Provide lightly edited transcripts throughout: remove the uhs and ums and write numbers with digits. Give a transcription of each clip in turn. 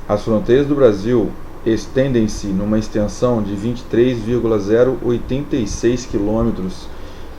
As fronteiras do Brasil estendem-se numa extensão de 23,086 km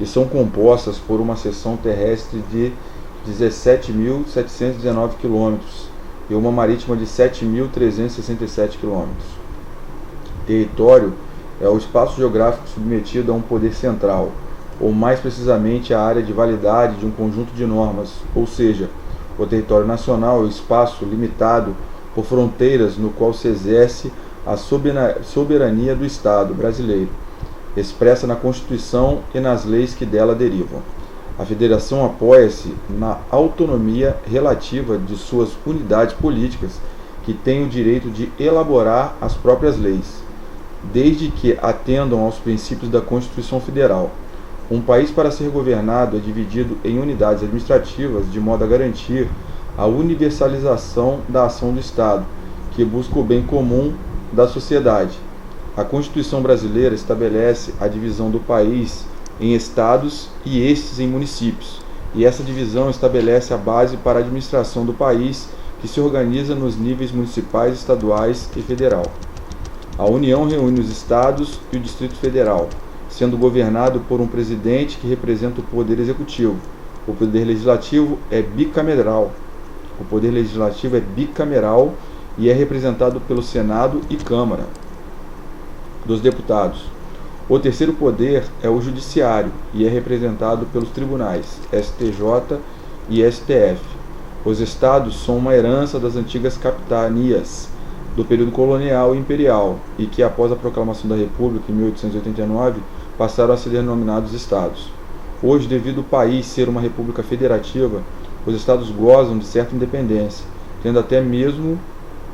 e são compostas por uma seção terrestre de 17.719 km e uma marítima de 7.367 km. Território é o espaço geográfico submetido a um poder central, ou mais precisamente a área de validade de um conjunto de normas, ou seja, o território nacional é o espaço limitado por fronteiras no qual se exerce a soberania do Estado brasileiro, expressa na Constituição e nas leis que dela derivam. A Federação apoia-se na autonomia relativa de suas unidades políticas, que têm o direito de elaborar as próprias leis, desde que atendam aos princípios da Constituição Federal. Um país, para ser governado, é dividido em unidades administrativas, de modo a garantir a universalização da ação do Estado, que busca o bem comum da sociedade. A Constituição brasileira estabelece a divisão do país em estados e estes em municípios, e essa divisão estabelece a base para a administração do país, que se organiza nos níveis municipais, estaduais e federal. A União reúne os estados e o Distrito Federal, sendo governado por um presidente que representa o poder executivo. O poder legislativo é bicameral. E é representado pelo Senado e Câmara dos Deputados. O terceiro poder é o judiciário e é representado pelos tribunais STJ e STF. Os estados são uma herança das antigas capitanias do período colonial e imperial e que, após a proclamação da República em 1889, passaram a ser denominados estados. Hoje, devido ao país ser uma república federativa, os estados gozam de certa independência, tendo até mesmo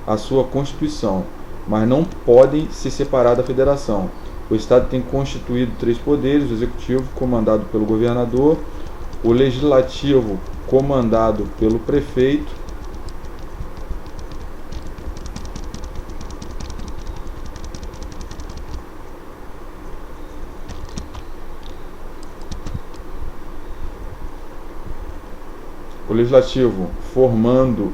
a sua Constituição, mas não podem se separar da federação. O Estado tem constituído 3 poderes: o executivo, comandado pelo governador, o legislativo, comandado pelo prefeito,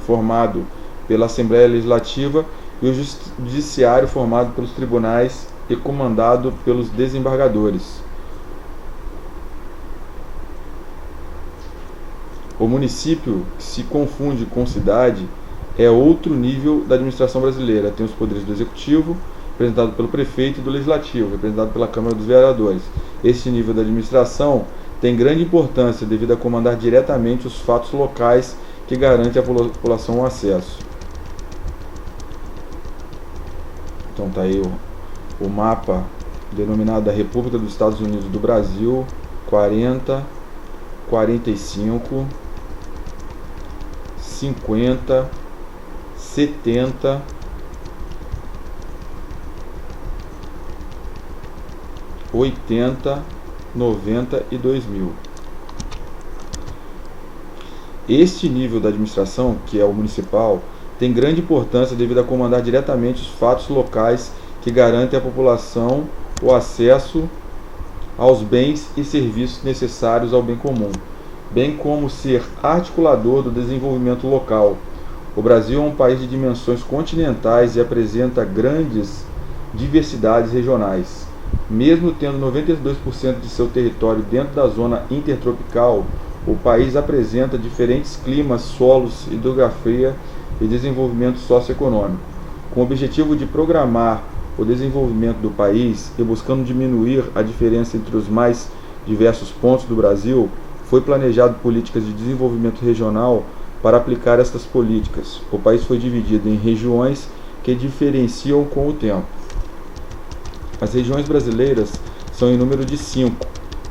formado pela Assembleia Legislativa, e o Judiciário, formado pelos tribunais e comandado pelos desembargadores. O município, que se confunde com cidade, é outro nível da administração brasileira. Tem os poderes do Executivo, representado pelo Prefeito, e do Legislativo, representado pela Câmara dos Vereadores. Este nível da administração tem grande importância devido a comandar diretamente os fatos locais que garantem à população o acesso. Então está aí o mapa denominado a República dos Estados Unidos do Brasil, 40, 45, 50, 70, 80, 90 e 2000. Este nível da administração, que é o municipal, tem grande importância devido a comandar diretamente os fatos locais que garantem à população o acesso aos bens e serviços necessários ao bem comum, bem como ser articulador do desenvolvimento local. O Brasil é um país de dimensões continentais e apresenta grandes diversidades regionais. Mesmo tendo 92% de seu território dentro da zona intertropical, o país apresenta diferentes climas, solos, hidrografia e desenvolvimento socioeconômico. Com o objetivo de programar o desenvolvimento do país e buscando diminuir a diferença entre os mais diversos pontos do Brasil, foi planejado políticas de desenvolvimento regional para aplicar estas políticas. O país foi dividido em regiões que diferenciam com o tempo. As regiões brasileiras são em número de 5,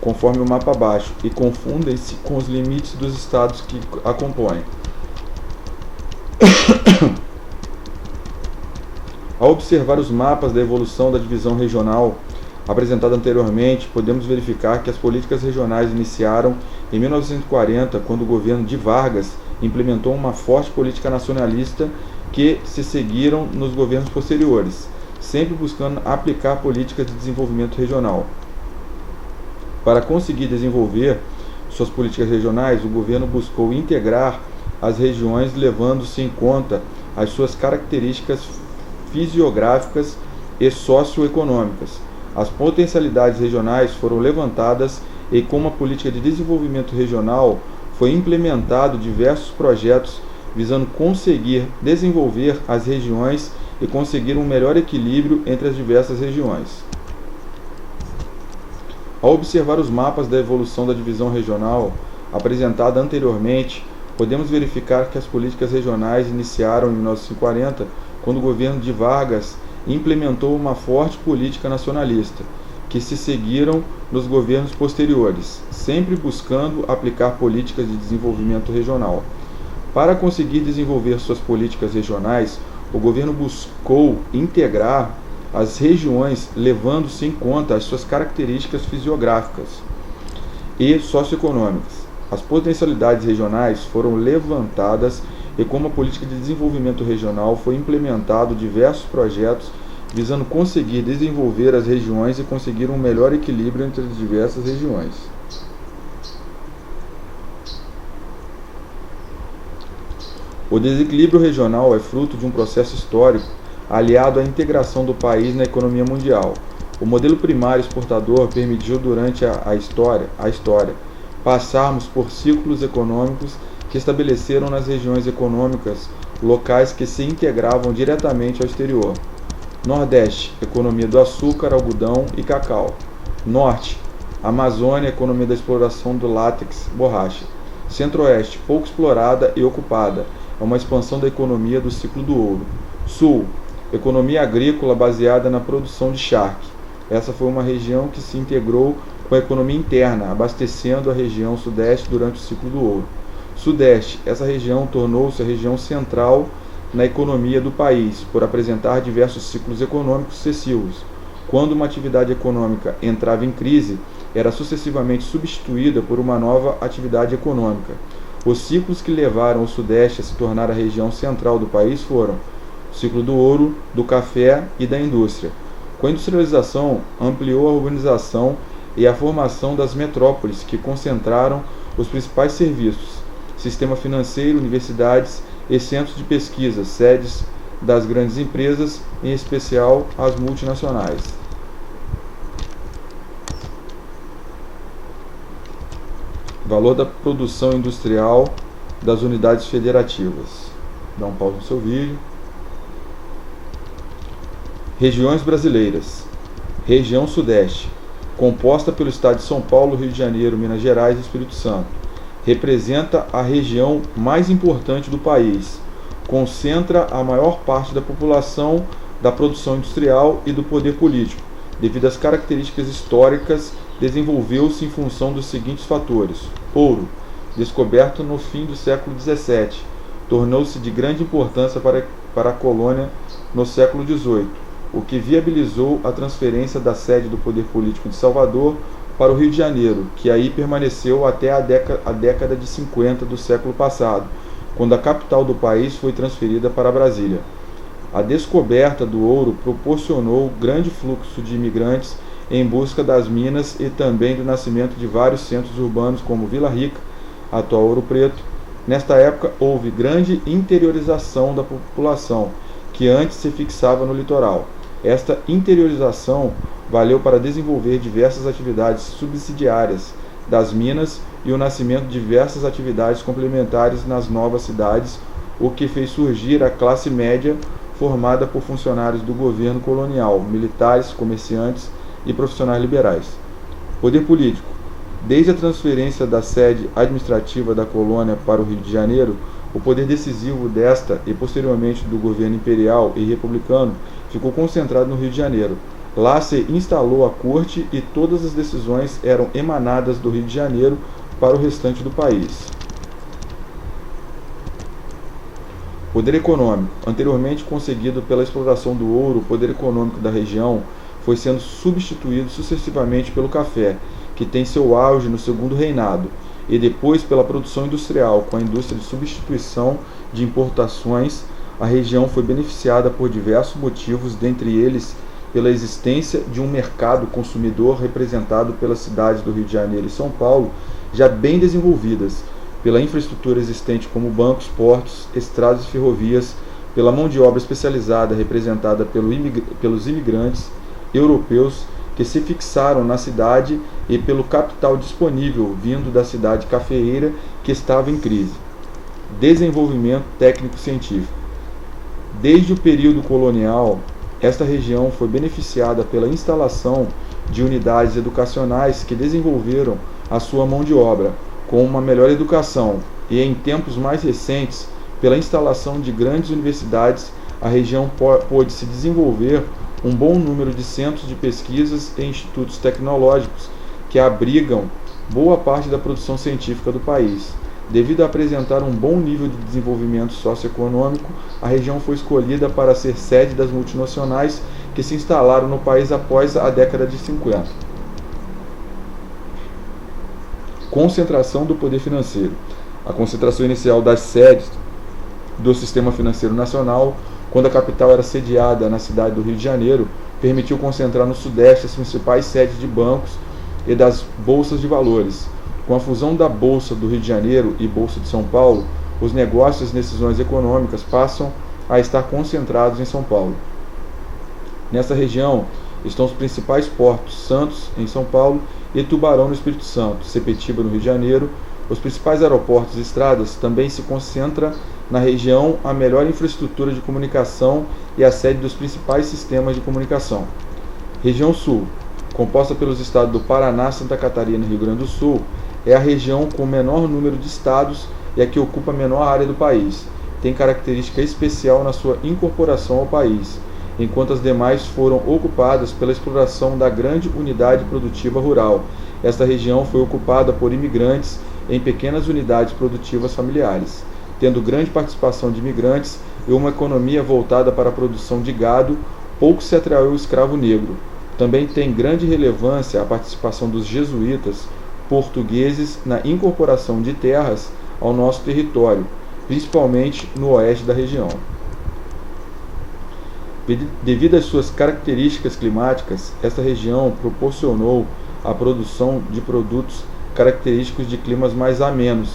conforme o mapa abaixo, e confundem-se com os limites dos estados que a compõem. Ao observar os mapas da evolução da divisão regional apresentada anteriormente, podemos verificar que as políticas regionais iniciaram em 1940, quando o governo de Vargas implementou uma forte política nacionalista que se seguiram nos governos posteriores, sempre buscando aplicar políticas de desenvolvimento regional. Para conseguir desenvolver suas políticas regionais, o governo buscou integrar as regiões, levando-se em conta as suas características fisiográficas e socioeconômicas. As potencialidades regionais foram levantadas e, com uma política de desenvolvimento regional, foi implementado diversos projetos visando conseguir desenvolver as regiões e conseguir um melhor equilíbrio entre as diversas regiões. Ao observar os mapas da evolução da divisão regional apresentada anteriormente, podemos verificar que as políticas regionais iniciaram em 1940, quando o governo de Vargas implementou uma forte política nacionalista, que se seguiram nos governos posteriores, sempre buscando aplicar políticas de desenvolvimento regional. Para conseguir desenvolver suas políticas regionais, o governo buscou integrar as regiões, levando-se em conta as suas características fisiográficas e socioeconômicas. As potencialidades regionais foram levantadas e, como a política de desenvolvimento regional, foi implementado diversos projetos visando conseguir desenvolver as regiões e conseguir um melhor equilíbrio entre as diversas regiões. O desequilíbrio regional é fruto de um processo histórico aliado à integração do país na economia mundial. O modelo primário exportador permitiu durante a história passarmos por ciclos econômicos que estabeleceram nas regiões econômicas locais que se integravam diretamente ao exterior. Nordeste, economia do açúcar, algodão e cacau. Norte, Amazônia, economia da exploração do látex, borracha. Centro-Oeste, pouco explorada e ocupada, é uma expansão da economia do ciclo do ouro. Sul, economia agrícola baseada na produção de charque. Essa foi uma região que se integrou com a economia interna, abastecendo a região Sudeste durante o ciclo do ouro. Sudeste, essa região tornou-se a região central na economia do país, por apresentar diversos ciclos econômicos sucessivos. Quando uma atividade econômica entrava em crise, era sucessivamente substituída por uma nova atividade econômica. Os ciclos que levaram o Sudeste a se tornar a região central do país foram o ciclo do ouro, do café e da indústria. Com a industrialização, ampliou a urbanização e a formação das metrópoles, que concentraram os principais serviços, sistema financeiro, universidades e centros de pesquisa, sedes das grandes empresas, em especial as multinacionais. Valor da produção industrial das unidades federativas. Dá um pause no seu vídeo. Regiões brasileiras. Região Sudeste, composta pelo estado de São Paulo, Rio de Janeiro, Minas Gerais e Espírito Santo. Representa a região mais importante do país. Concentra a maior parte da população, da produção industrial e do poder político. Devido às características históricas, desenvolveu-se em função dos seguintes fatores. Ouro, descoberto no fim do século XVII, tornou-se de grande importância para a colônia no século XVIII, o que viabilizou a transferência da sede do poder político de Salvador para o Rio de Janeiro, que aí permaneceu até a década de 50 do século passado, quando a capital do país foi transferida para Brasília. A descoberta do ouro proporcionou grande fluxo de imigrantes em busca das minas e também do nascimento de vários centros urbanos como Vila Rica, atual Ouro Preto. Nesta época houve grande interiorização da população, que antes se fixava no litoral. Esta interiorização valeu para desenvolver diversas atividades subsidiárias das minas e o nascimento de diversas atividades complementares nas novas cidades, o que fez surgir a classe média formada por funcionários do governo colonial, militares, comerciantes e profissionais liberais. Poder político. Desde a transferência da sede administrativa da colônia para o Rio de Janeiro, o poder decisivo desta e posteriormente do governo imperial e republicano ficou concentrado no Rio de Janeiro. Lá se instalou a corte e todas as decisões eram emanadas do Rio de Janeiro para o restante do país. Poder econômico. Anteriormente conseguido pela exploração do ouro, o poder econômico da região foi sendo substituído sucessivamente pelo café, que tem seu auge no segundo reinado, e depois pela produção industrial. Com a indústria de substituição de importações, a região foi beneficiada por diversos motivos, dentre eles pela existência de um mercado consumidor representado pelas cidades do Rio de Janeiro e São Paulo, já bem desenvolvidas, pela infraestrutura existente como bancos, portos, estradas e ferrovias, pela mão de obra especializada representada pelos imigrantes europeus que se fixaram na cidade e pelo capital disponível vindo da cidade cafeeira que estava em crise. Desenvolvimento técnico-científico. Desde o período colonial, esta região foi beneficiada pela instalação de unidades educacionais que desenvolveram a sua mão de obra com uma melhor educação e, em tempos mais recentes, pela instalação de grandes universidades, a região pôde se desenvolver um bom número de centros de pesquisas e institutos tecnológicos que abrigam boa parte da produção científica do país. Devido a apresentar um bom nível de desenvolvimento socioeconômico, a região foi escolhida para ser sede das multinacionais que se instalaram no país após a década de 50. Concentração do poder financeiro. A concentração inicial das sedes do sistema financeiro nacional, quando a capital era sediada na cidade do Rio de Janeiro, permitiu concentrar no Sudeste as principais sedes de bancos e das bolsas de valores. Com a fusão da Bolsa do Rio de Janeiro e Bolsa de São Paulo, os negócios e as decisões econômicas passam a estar concentrados em São Paulo. Nessa região estão os principais portos: Santos, em São Paulo, e Tubarão, no Espírito Santo, Sepetiba, no Rio de Janeiro. Os principais aeroportos e estradas também se concentra na região a melhor infraestrutura de comunicação e a sede dos principais sistemas de comunicação. Região Sul, composta pelos estados do Paraná, Santa Catarina e Rio Grande do Sul, é a região com o menor número de estados e a que ocupa a menor área do país. Tem característica especial na sua incorporação ao país, enquanto as demais foram ocupadas pela exploração da grande unidade produtiva rural. Esta região foi ocupada por imigrantes em pequenas unidades produtivas familiares, tendo grande participação de imigrantes e uma economia voltada para a produção de gado. Pouco se atraiu o escravo negro. Também tem grande relevância a participação dos jesuítas portugueses na incorporação de terras ao nosso território, principalmente no oeste da região. Devido às suas características climáticas, esta região proporcionou a produção de produtos característicos de climas mais amenos,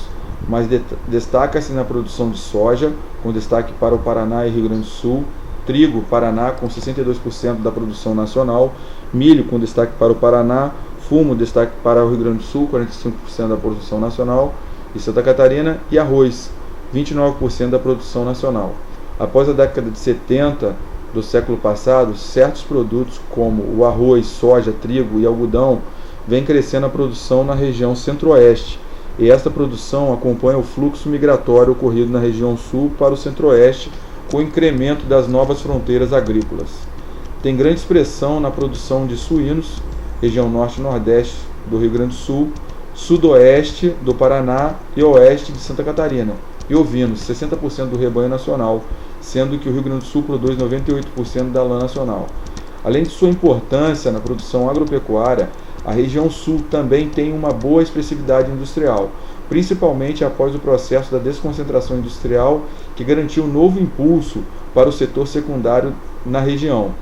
mas destaca-se na produção de soja, com destaque para o Paraná e Rio Grande do Sul, trigo, Paraná, com 62% da produção nacional, milho, com destaque para o Paraná, fumo, destaque para o Rio Grande do Sul, 45% da produção nacional, e Santa Catarina, e arroz, 29% da produção nacional. Após a década de 70 do século passado, certos produtos como o arroz, soja, trigo e algodão vêm crescendo a produção na região centro-oeste, e esta produção acompanha o fluxo migratório ocorrido na região sul para o centro-oeste, com o incremento das novas fronteiras agrícolas. Tem grande expressão na produção de suínos, região norte e nordeste do Rio Grande do Sul, sudoeste do Paraná e oeste de Santa Catarina, e ovinos, 60% do rebanho nacional, sendo que o Rio Grande do Sul produz 98% da lã nacional. Além de sua importância na produção agropecuária, a região sul também tem uma boa expressividade industrial, principalmente após o processo da desconcentração industrial, que garantiu um novo impulso para o setor secundário na região.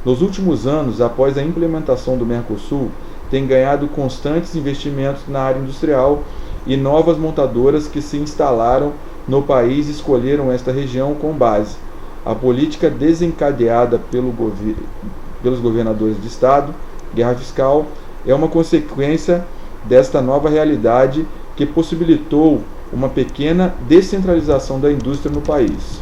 Nos últimos anos, após a implementação do Mercosul, tem ganhado constantes investimentos na área industrial, e novas montadoras que se instalaram no país escolheram esta região com base. A política desencadeada pelos governadores de estado, guerra fiscal, é uma consequência desta nova realidade que possibilitou uma pequena descentralização da indústria no país.